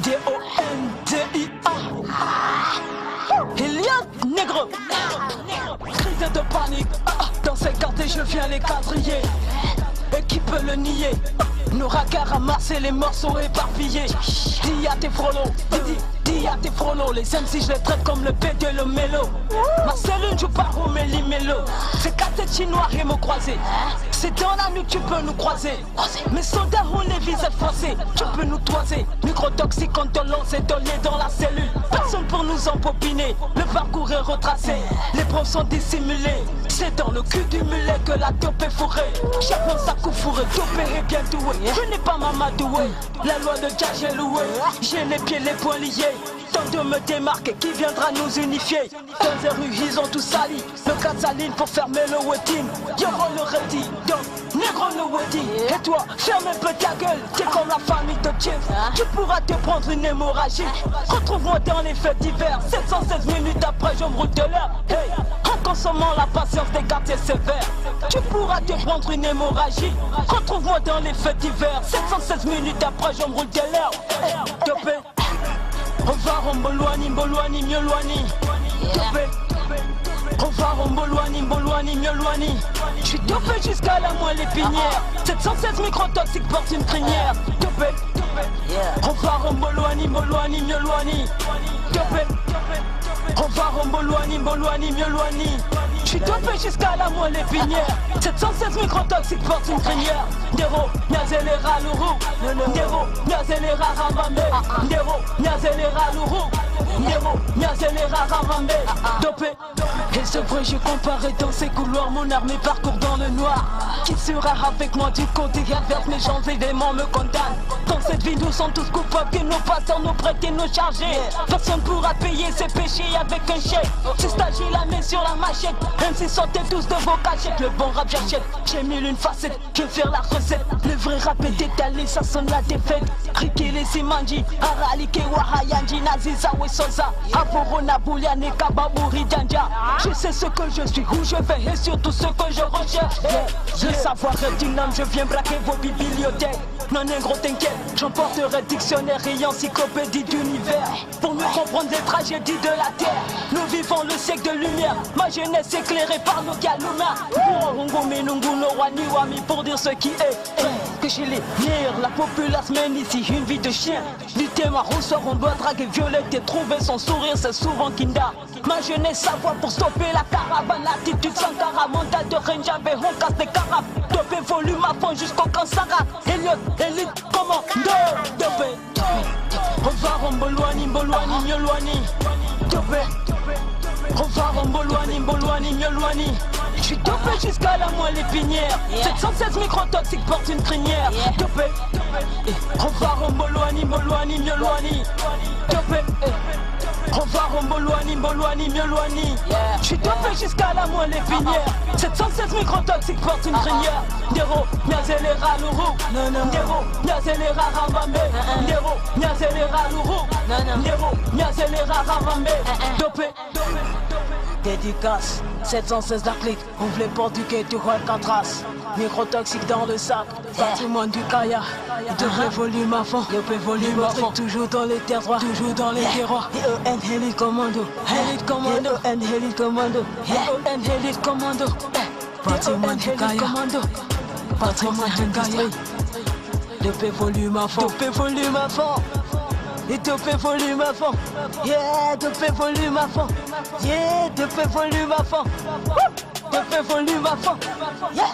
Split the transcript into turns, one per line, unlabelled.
D-O-N-D-I-A. Elias Négro. Crise de panique. Dans ces quartiers je viens les quadriller. Et qui peut le nier? Nos ragas ramassés, les morceaux éparpillés. Dis à tes frolos, dis à tes frolos. Les MC je les traite comme le PD et le mélo. Ma cellule joue pas au méli-mélo. C'est quatre têtes chinois et mots croisés. C'est dans la nuit que tu peux nous croiser. Mes soldats ont les visages froissés. Tu peux nous toiser. Microtoxique on te lance et donné dans la cellule. Personne pour nous empopiner. Le parcours est retracé. Les profs sont dissimulés. C'est dans le cul du mulet que la dope est fourrée. Chacun sa coup fourré, dopé et bien doué. Je n'ai pas Mamadoué, la loi de Jah j'ai loué. J'ai les pieds, les poings liés. Tant de me démarquer, qui viendra nous unifier? Dans les rues, ils ont tout sali. Le Casaline pour fermer le wedding. Yoro le ready, donc négro le wedding. Et toi, ferme un peu ta gueule. T'es comme la famille de Chief. Tu pourras te prendre une hémorragie. Retrouve-moi dans les fêtes d'hiver. 716 minutes après, je me roule de l'heure. Hey, en consommant la patience des quartiers sévères. Tu pourras te prendre une hémorragie. Retrouve-moi dans les fêtes d'hiver. 716 minutes après, je me roule de l'heure. Hey, topé. Revoir en Bolwani, Bolwani, Miolwani. Topé. Revoir en Bolwani, Bolwani, Miolwani. J'suis topé jusqu'à la moelle épinière. 716 microtoxiques portent une crinière. Topé. Revoir en Bolwani, Bolwani, Miolwani. Topé. Revoir en Bolwani, Bolwani, Miolwani. J'suis topé jusqu'à la moelle épinière. 716 microtoxiques portent une crinière. Ndero, Nyazelera Lourou. Ndero, Nyazelera Ramambe. Ndero, Nyazelera Lourou. Ndero, Nyazelera Ramambe. Dopé. Et ce vrai je comparais dans ces couloirs. Mon armée parcourt dans le noir. Qui sera avec moi du côté adverse? Mes gens éléments me condamnent. Dans cette vie nous sommes tous coupables. Que nos passeurs nous prêtent et nous charger. Personne pourra payer ses péchés avec un chèque. C'est stagé la main sur la machette. Même si sortez tous de vos cachettes. Le bon rap j'achète. J'ai mille une facette. Je vais faire la recette. Le vrai rap est étalé. Ça sonne la défaite. Riki les Simanji. Aralike Wahayanji. Naziza Wesoza. Avorona Bouliane Kababuri Djandja. Je sais ce que je suis, où je vais et surtout ce que je recherche. Le savoir est une âme, je viens braquer vos bibliothèques. Non négro t'inquiète, j'emporterai dictionnaire et encyclopédie d'univers. Pour mieux comprendre les tragédies de la terre. Nous vivons le siècle de lumière. Ma jeunesse éclairée par nos Kaluma. Pour dire ce qui est. Que chez les niers, la populace mène ici une vie de chien. Du thème à ressort, on doit draguer Violette et trouver son sourire, c'est souvent Kinda. Ma jeunesse savoir pour stopper la caravane. Attitude Sankara, mental de Renjabe, on casse des carafes. Dopé volume à fond jusqu'au Kansara. Elliot, élite, commando. Dopé. Revoir en Bolwani, Bolwani, Miolwani. Dopé. Revoir en Bolwani, Bolwani, Miolwani. J'suis dopé jusqu'à la moelle épinière. 716 microtoxiques portent une crinière. Dopé. Revoir en Bolwani, Bolwani, Miolwani. Dopé. Revoir en Bolwani, Bolwani, Miolwani. J'suis dopé jusqu'à la moelle épinière. 716 microtoxiques portent une crinière. Ndero, Nyazelera Lourou. Ndero, Nyazelera Ramambe. Ndero, Nyazelera Lourou. Ndero, Nyazelera Ramambe. Dopé. Dédicace, 716 la clique, ouvre les portes du quai, tu vois Alcatraz. Microtoxique dans le sac, patrimoine du Kaya. Devrait volume à fond, Yopé volume à fond. Toujours dans les terroirs, toujours dans les terroirs. D-O-N Elite Commando, Elite Commando, D-O-N Elite Commando, D-O-N Elite Commando. Patrimoine du Kaya, patrimoine du Kaya. Yopé volume à fond, Yopé volume à fond. Et dopé volume à fond. Yeah, dopé volume à fond. Yeah, dopé volume à fond. Dopé volume à fond. Yeah.